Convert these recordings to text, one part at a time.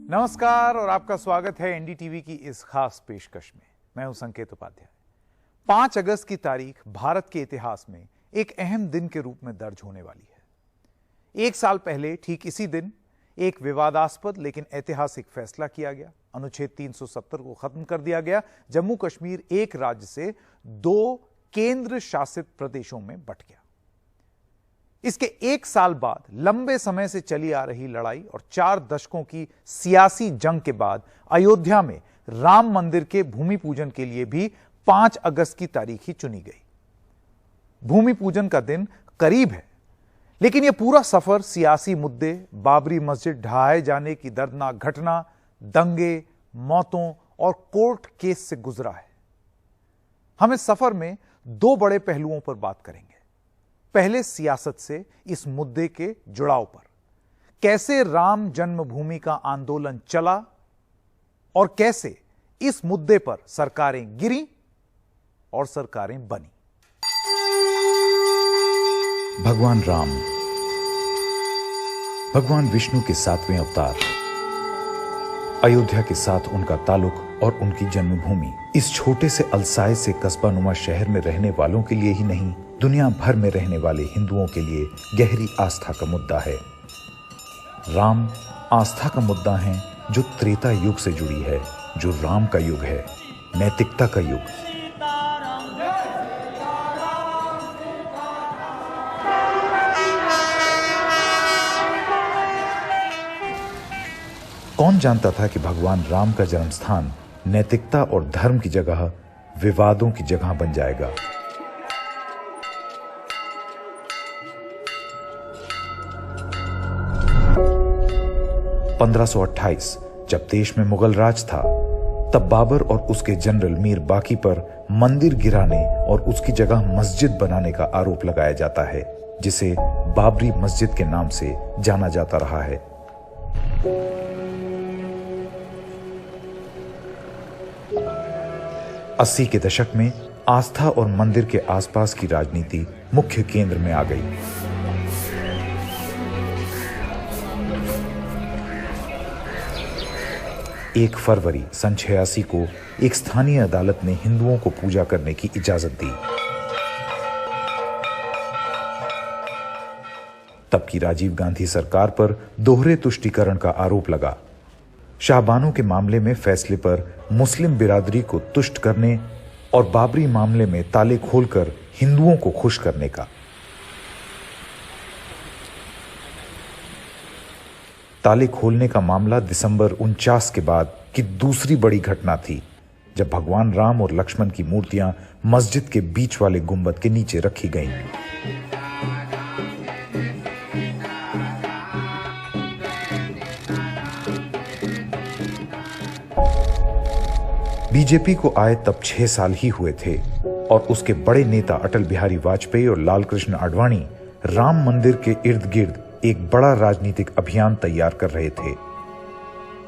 नमस्कार और आपका स्वागत है एनडीटीवी की इस खास पेशकश में। मैं हूं संकेत उपाध्याय। 5 अगस्त की तारीख भारत के इतिहास में एक अहम दिन के रूप में दर्ज होने वाली है। 1 साल पहले ठीक इसी दिन एक विवादास्पद लेकिन ऐतिहासिक फैसला किया गया। अनुच्छेद 370 को खत्म कर दिया गया। जम्मू कश्मीर एक राज्य से 2 केंद्र शासित प्रदेशों में बंट गया। इसके 1 साल बाद लंबे समय से चली आ रही लड़ाई और 4 दशकों की सियासी जंग के बाद अयोध्या में राम मंदिर के भूमि पूजन के लिए भी 5 अगस्त की तारीख ही चुनी गई। भूमि पूजन का दिन करीब है, लेकिन यह पूरा सफर सियासी मुद्दे, बाबरी मस्जिद ढहाए जाने की दर्दनाक घटना, दंगे, मौतों और कोर्ट केस से गुजरा है। हम इस सफर में 2 बड़े पहलुओं पर बात करेंगे। पहले सियासत से इस मुद्दे के जुड़ाव पर, कैसे राम जन्मभूमि का आंदोलन चला और कैसे इस मुद्दे पर सरकारें गिरी और सरकारें बनी। भगवान राम भगवान विष्णु के 7वें अवतार। अयोध्या के साथ उनका ताल्लुक और उनकी जन्मभूमि इस छोटे से अलसाए से कस्बा नुमा शहर में रहने वालों के लिए ही नहीं, दुनिया भर में रहने वाले हिंदुओं के लिए गहरी आस्था का मुद्दा है। राम आस्था का मुद्दा है जो त्रेता युग से जुड़ी है, जो राम का युग है, नैतिकता का युग। कौन जानता था कि भगवान राम का जन्म स्थान नैतिकता और धर्म की जगह विवादों की जगह बन जाएगा। (1528) जब देश में मुगल राज था, तब बाबर और उसके जनरल मीर बाकी पर मंदिर गिराने और उसकी जगह मस्जिद बनाने का आरोप लगाया जाता है, जिसे बाबरी मस्जिद के नाम से जाना जाता रहा है। अस्सी के दशक में आस्था और मंदिर के आसपास की राजनीति मुख्य केंद्र में आ गई। एक फरवरी सन 86 को एक स्थानीय अदालत ने हिंदुओं को पूजा करने की इजाजत दी। तब की राजीव गांधी सरकार पर दोहरे तुष्टीकरण का आरोप लगा। शाहबानो के मामले में फैसले पर मुस्लिम बिरादरी को तुष्ट करने और बाबरी मामले में ताले खोलकर हिंदुओं को खुश करने का। ताले खोलने का मामला दिसंबर 49 के बाद की दूसरी बड़ी घटना थी, जब भगवान राम और लक्ष्मण की मूर्तियां मस्जिद के बीच वाले गुंबद के नीचे रखी गईं। बीजेपी को आए तब 6 साल ही हुए थे और उसके बड़े नेता अटल बिहारी वाजपेयी और लाल कृष्ण आडवाणी राम मंदिर के इर्द गिर्द एक बड़ा राजनीतिक अभियान तैयार कर रहे थे।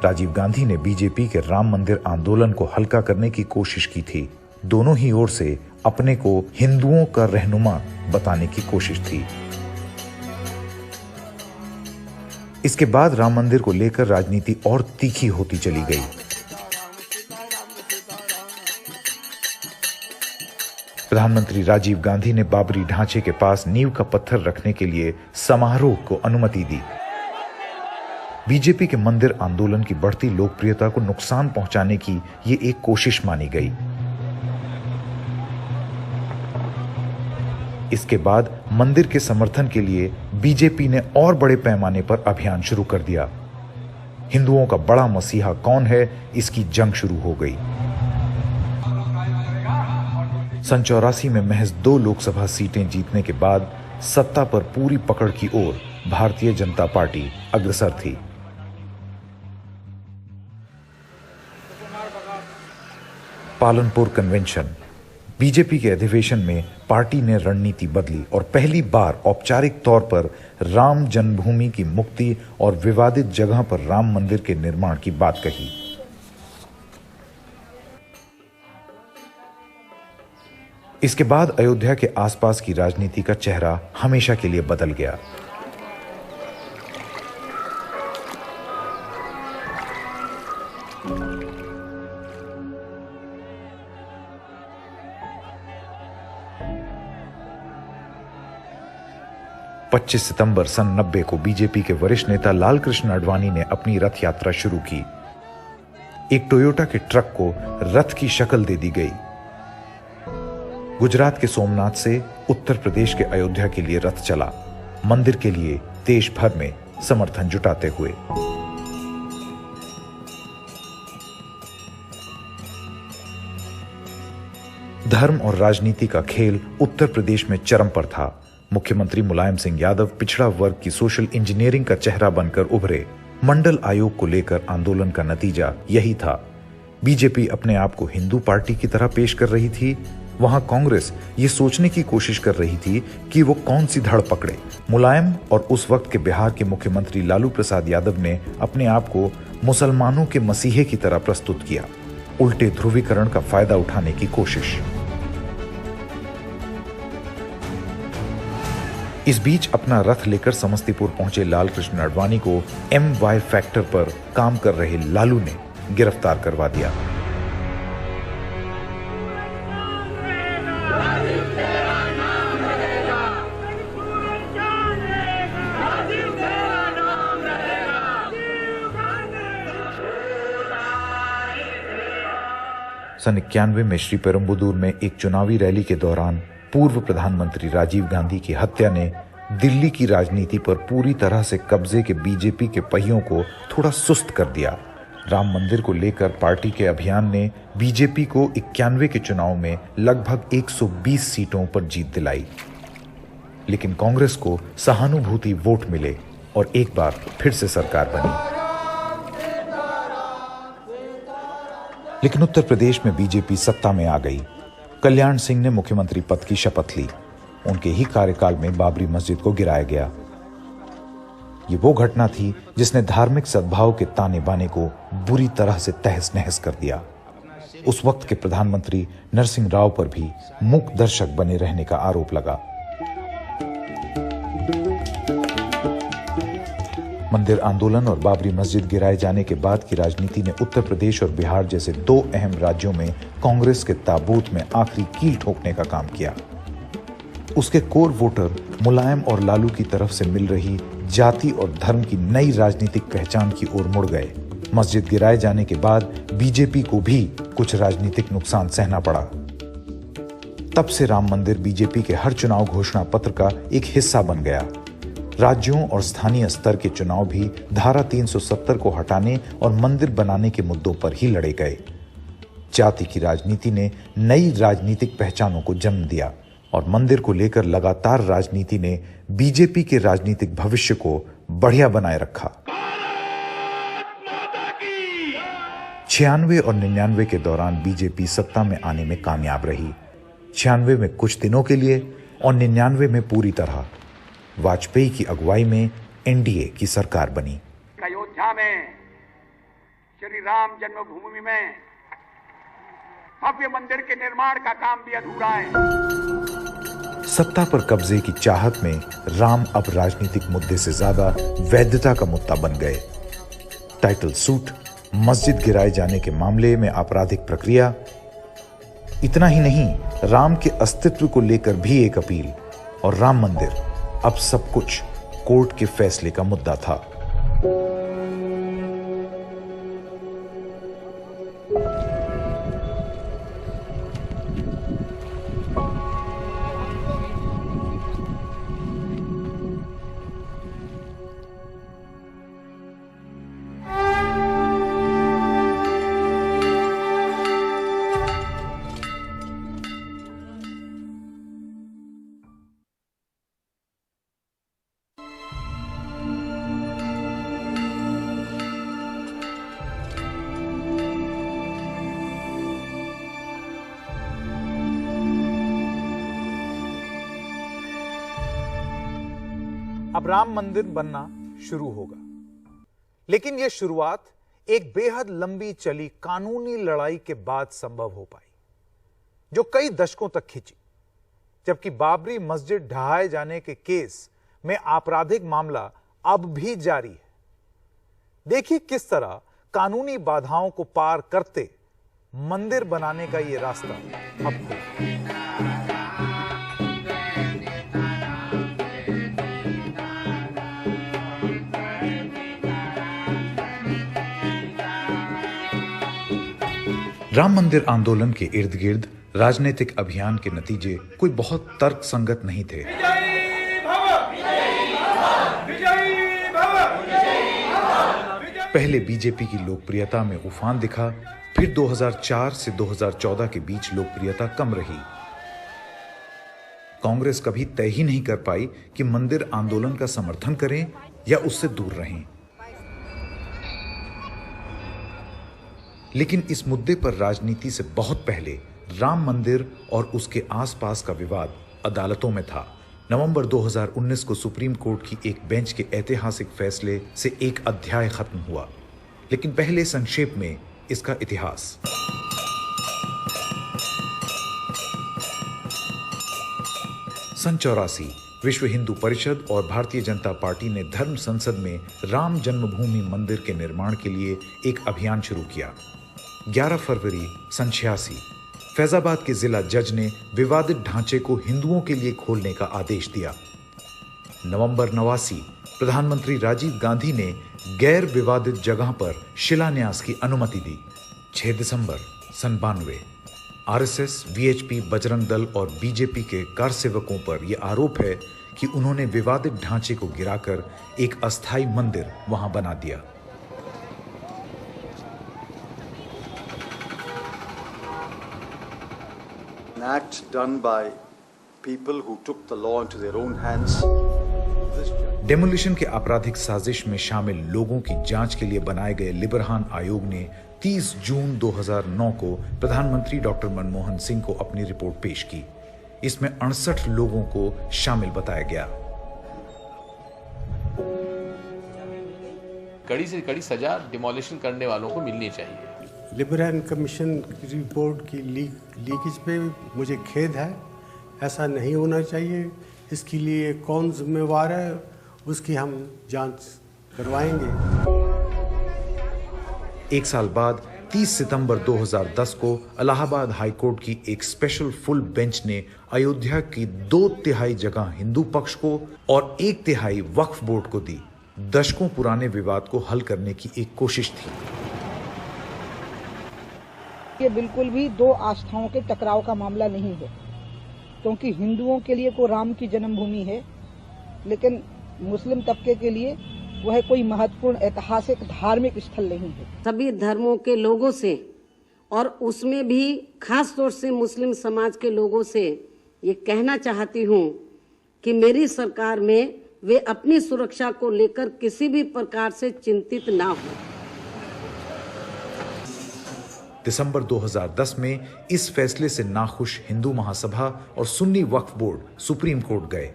राजीव गांधी ने बीजेपी के राम मंदिर आंदोलन को हल्का करने की कोशिश की थी। दोनों ही ओर से अपने को हिंदुओं का रहनुमा बताने की कोशिश थी। इसके बाद राम मंदिर को लेकर राजनीति और तीखी होती चली गई। प्रधानमंत्री राजीव गांधी ने बाबरी ढांचे के पास नींव का पत्थर रखने के लिए समारोह को अनुमति दी। बीजेपी के मंदिर आंदोलन की बढ़ती लोकप्रियता को नुकसान पहुंचाने की ये एक कोशिश मानी गई। इसके बाद मंदिर के समर्थन के लिए बीजेपी ने और बड़े पैमाने पर अभियान शुरू कर दिया। हिंदुओं का बड़ा मसीहा कौन है, इसकी जंग शुरू हो गई। सन 84 में महज 2 लोकसभा सीटें जीतने के बाद सत्ता पर पूरी पकड़ की ओर भारतीय जनता पार्टी अग्रसर थी। पालनपुर कन्वेंशन। बीजेपी के अधिवेशन में पार्टी ने रणनीति बदली और पहली बार औपचारिक तौर पर राम जन्मभूमि की मुक्ति और विवादित जगह पर राम मंदिर के निर्माण की बात कही। इसके बाद अयोध्या के आसपास की राजनीति का चेहरा हमेशा के लिए बदल गया। पच्चीस सितंबर सन 90 को बीजेपी के वरिष्ठ नेता लालकृष्ण आडवाणी ने अपनी रथ यात्रा शुरू की। एक टोयोटा के ट्रक को रथ की शक्ल दे दी गई। गुजरात के सोमनाथ से उत्तर प्रदेश के अयोध्या के लिए रथ चला, मंदिर के लिए देश भर में समर्थन जुटाते हुए। धर्म और राजनीति का खेल उत्तर प्रदेश में चरम पर था। मुख्यमंत्री मुलायम सिंह यादव पिछड़ा वर्ग की सोशल इंजीनियरिंग का चेहरा बनकर उभरे। मंडल आयोग को लेकर आंदोलन का नतीजा यही था। बीजेपी अपने आप को हिंदू पार्टी की तरह पेश कर रही थी, वहां कांग्रेस ये सोचने की कोशिश कर रही थी कि वो कौन सी धड़ पकड़े। मुलायम और उस वक्त के बिहार के मुख्यमंत्री लालू प्रसाद यादव ने अपने आप को मुसलमानों के मसीहे की तरह प्रस्तुत किया, उल्टे ध्रुवीकरण का फायदा उठाने की कोशिश। इस बीच अपना रथ लेकर समस्तीपुर पहुंचे लालकृष्ण आडवाणी को MY फैक्टर पर काम कर रहे लालू ने गिरफ्तार करवा दिया। सन 91 में श्री पेरुम्बुदूर में एक चुनावी रैली के दौरान पूर्व प्रधानमंत्री राजीव गांधी की हत्या ने दिल्ली की राजनीति पर पूरी तरह से कब्जे के बीजेपी के पहियों को थोड़ा सुस्त कर दिया। राम मंदिर को लेकर पार्टी के अभियान ने बीजेपी को 91 के चुनाव में लगभग 120 सीटों पर जीत दिलाई, लेकिन कांग्रेस को सहानुभूति वोट मिले और एक बार फिर से सरकार बनी। लेकिन उत्तर प्रदेश में बीजेपी सत्ता में आ गई। कल्याण सिंह ने मुख्यमंत्री पद की शपथ ली। उनके ही कार्यकाल में बाबरी मस्जिद को गिराया गया। ये वो घटना थी जिसने धार्मिक सद्भाव के ताने बाने को बुरी तरह से तहस नहस कर दिया। उस वक्त के प्रधानमंत्री नरसिंह राव पर भी मूक दर्शक बने रहने का आरोप लगा। मंदिर आंदोलन और बाबरी मस्जिद गिराए जाने के बाद की राजनीति ने उत्तर प्रदेश और बिहार जैसे दो अहम राज्यों में कांग्रेस के ताबूत में आखिरी कील ठोकने का काम किया। उसके कोर वोटर मुलायम और लालू की तरफ से मिल रही जाति और धर्म की नई राजनीतिक पहचान की ओर मुड़ गए। मस्जिद गिराए जाने के बाद बीजेपी को भी कुछ राजनीतिक नुकसान सहना पड़ा। तब से राम मंदिर बीजेपी के हर चुनाव घोषणा पत्र का एक हिस्सा बन गया। राज्यों और स्थानीय स्तर के चुनाव भी धारा 370 को हटाने और मंदिर बनाने के मुद्दों पर ही लड़े गए। जाति की राजनीति ने नई राजनीतिक पहचानों को जन्म दिया और मंदिर को लेकर लगातार राजनीति ने बीजेपी के राजनीतिक भविष्य को बढ़िया बनाए रखा। 96 और 99 के दौरान बीजेपी सत्ता में आने में कामयाब रही। 96 में कुछ दिनों के लिए और 99 में पूरी तरह। वाजपेयी की अगुवाई में एनडीए की सरकार बनी। अयोध्या में श्री राम जन्मभूमि में भव्य मंदिर के निर्माण का काम भी अधूरा है। सत्ता पर कब्जे की चाहत में राम अब राजनीतिक मुद्दे से ज्यादा वैधता का मुद्दा बन गए। टाइटल सूट, मस्जिद गिराए जाने के मामले में आपराधिक प्रक्रिया, इतना ही नहीं, राम के अस्तित्व को लेकर भी एक अपील और राम मंदिर, अब सब कुछ कोर्ट के फैसले का मुद्दा था। अब राम मंदिर बनना शुरू होगा, लेकिन यह शुरुआत एक बेहद लंबी चली कानूनी लड़ाई के बाद संभव हो पाई, जो कई दशकों तक खिंची। जबकि बाबरी मस्जिद ढहाए जाने के केस में आपराधिक मामला अब भी जारी है। देखिए किस तरह कानूनी बाधाओं को पार करते मंदिर बनाने का ये रास्ता अब खुला। राम मंदिर आंदोलन के इर्द गिर्द राजनीतिक अभियान के नतीजे कोई बहुत तर्कसंगत नहीं थे। पहले बीजेपी की लोकप्रियता में उफान दिखा, फिर 2004 से 2014 के बीच लोकप्रियता कम रही। कांग्रेस कभी तय ही नहीं कर पाई कि मंदिर आंदोलन का समर्थन करें या उससे दूर रहें। लेकिन इस मुद्दे पर राजनीति से बहुत पहले राम मंदिर और उसके आसपास का विवाद अदालतों में था। नवंबर 2019 को सुप्रीम कोर्ट की एक बेंच के ऐतिहासिक फैसले से एक अध्याय खत्म हुआ। लेकिन पहले संक्षेप में इसका इतिहास। सन 84 विश्व हिंदू परिषद और भारतीय जनता पार्टी ने धर्म संसद में राम जन्मभूमि मंदिर के निर्माण के लिए एक अभियान शुरू किया। 11 फरवरी सन 86 फैजाबाद के जिला जज ने विवादित ढांचे को हिंदुओं के लिए खोलने का आदेश दिया। नवंबर 89 प्रधानमंत्री राजीव गांधी ने गैर विवादित जगह पर शिलान्यास की अनुमति दी। 6 दिसंबर सन 92 आरएसएस, वीएचपी, बजरंग दल और बीजेपी के कारसेवकों पर यह आरोप है कि उन्होंने विवादित ढांचे को गिराकर एक अस्थायी मंदिर वहां बना दिया। An act done by people who took the law into their own hands. Demolition के आपराधिक साजिश में शामिल लोगों की जांच के लिए बनाए गए लिबरहान आयोग ने 30 जून 2009 को प्रधानमंत्री डॉक्टर मनमोहन सिंह को अपनी रिपोर्ट पेश की। इसमें 68 लोगों को शामिल बताया गया। कड़ी से कड़ी सजा डिमोलिशन करने वालों को मिलनी चाहिए। लिबरल कमीशन की रिपोर्ट की लीकेज पे मुझे खेद है। ऐसा नहीं होना चाहिए। इसके लिए कौन जिम्मेवार है उसकी हम जांच करवाएंगे। एक साल बाद 30 सितंबर 2010 को इलाहाबाद हाईकोर्ट की एक स्पेशल फुल बेंच ने अयोध्या की 2/3 जगह हिंदू पक्ष को और 1/3 वक्फ बोर्ड को दी। दशकों पुराने विवाद को हल करने की एक कोशिश थी। ये बिल्कुल भी दो आस्थाओं के टकराव का मामला नहीं है, क्योंकि हिंदुओं के लिए को राम की जन्मभूमि है, लेकिन मुस्लिम तबके के लिए वह कोई महत्वपूर्ण ऐतिहासिक धार्मिक स्थल नहीं है। सभी धर्मों के लोगों से और उसमें भी खास तौर से मुस्लिम समाज के लोगों से ये कहना चाहती हूँ कि मेरी सरकार में वे अपनी सुरक्षा को लेकर किसी भी प्रकार से चिंतित ना हो। दिसंबर 2010 में इस फैसले से नाखुश हिंदू महासभा और सुन्नी वक्फ बोर्ड सुप्रीम कोर्ट गए।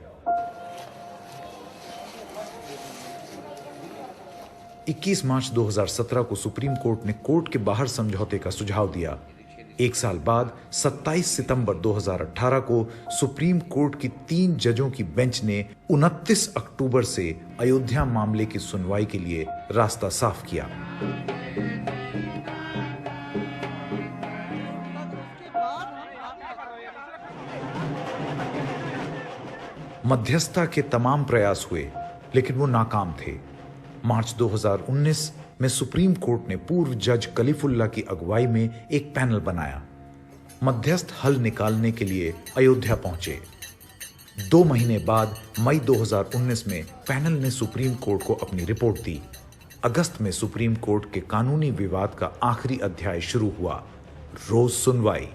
21 मार्च 2017 को सुप्रीम कोर्ट ने कोर्ट के बाहर समझौते का सुझाव दिया। एक साल बाद 27 सितंबर 2018 को सुप्रीम कोर्ट की 3 जजों की बेंच ने 29 अक्टूबर से अयोध्या मामले की सुनवाई के लिए रास्ता साफ किया। मध्यस्थता के तमाम प्रयास हुए, लेकिन वो नाकाम थे। मार्च 2019 में सुप्रीम कोर्ट ने पूर्व जज कलीफुल्ला की अगुवाई में एक पैनल बनाया। मध्यस्थ हल निकालने के लिए अयोध्या पहुंचे। 2 महीने बाद मई 2019 में पैनल ने सुप्रीम कोर्ट को अपनी रिपोर्ट दी। अगस्त में सुप्रीम कोर्ट के कानूनी विवाद का आखिरी अध्याय शुरू हुआ, रोज सुनवाई।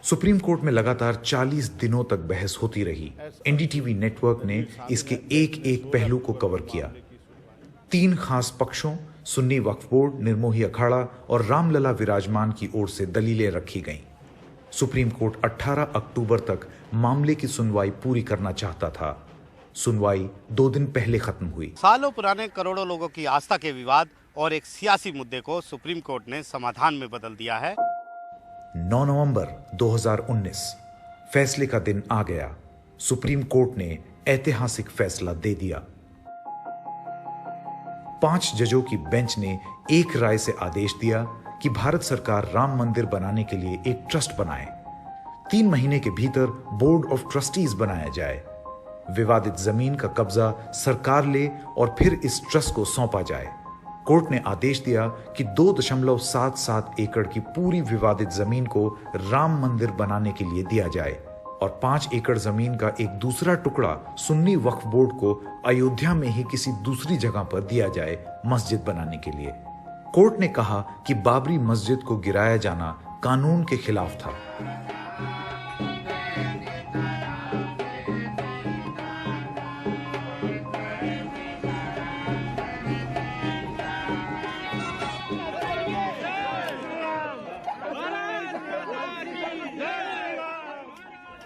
सुप्रीम कोर्ट में लगातार 40 दिनों तक बहस होती रही। एनडीटीवी नेटवर्क ने इसके एक पहलू को कवर किया। 3 खास पक्षों सुन्नी वक्फ बोर्ड, निर्मोही अखाड़ा और रामलला विराजमान की ओर से दलीलें रखी गईं। सुप्रीम कोर्ट 18 अक्टूबर तक मामले की सुनवाई पूरी करना चाहता था। सुनवाई 2 दिन पहले खत्म हुई। सालों पुराने करोड़ों लोगों की आस्था के विवाद और एक सियासी मुद्दे को सुप्रीम कोर्ट ने समाधान में बदल दिया है। 9 नवंबर 2019 फैसले का दिन आ गया। सुप्रीम कोर्ट ने ऐतिहासिक फैसला दे दिया। 5 जजों की बेंच ने एक राय से आदेश दिया कि भारत सरकार राम मंदिर बनाने के लिए एक ट्रस्ट बनाए। 3 महीने के भीतर बोर्ड ऑफ ट्रस्टीज बनाया जाए, विवादित जमीन का कब्जा सरकार ले और फिर इस ट्रस्ट को सौंपा जाए। कोर्ट ने आदेश दिया कि 2.77 एकड़ की पूरी विवादित जमीन को राम मंदिर बनाने के लिए दिया जाए और 5 एकड़ जमीन का एक दूसरा टुकड़ा सुन्नी वक्फ बोर्ड को अयोध्या में ही किसी दूसरी जगह पर दिया जाए मस्जिद बनाने के लिए। कोर्ट ने कहा कि बाबरी मस्जिद को गिराया जाना कानून के खिलाफ था।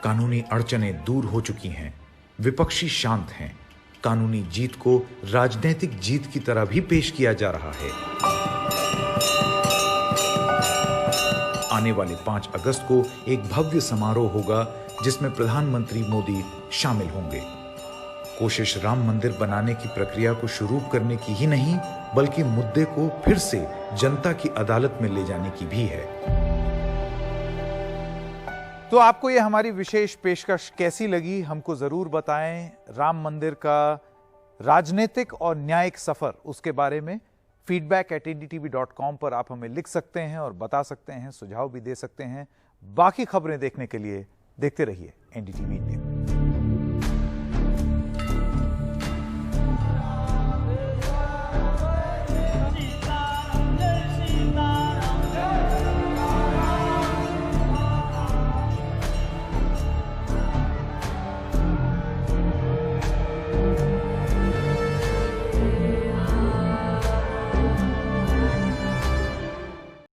कानूनी अड़चनें दूर हो चुकी हैं, विपक्षी शांत हैं, कानूनी जीत को राजनीतिक जीत की तरह भी पेश किया जा रहा है। आने वाले 5 अगस्त को एक भव्य समारोह होगा जिसमें प्रधानमंत्री मोदी शामिल होंगे। कोशिश राम मंदिर बनाने की प्रक्रिया को शुरू करने की ही नहीं, बल्कि मुद्दे को फिर से जनता की अदालत में ले जाने की भी है। तो आपको ये हमारी विशेष पेशकश कैसी लगी, हमको जरूर बताएं। राम मंदिर का राजनीतिक और न्यायिक सफर, उसके बारे में feedback@ndtv.com पर आप हमें लिख सकते हैं और बता सकते हैं, सुझाव भी दे सकते हैं। बाकी खबरें देखने के लिए देखते रहिए NDTV इंडिया।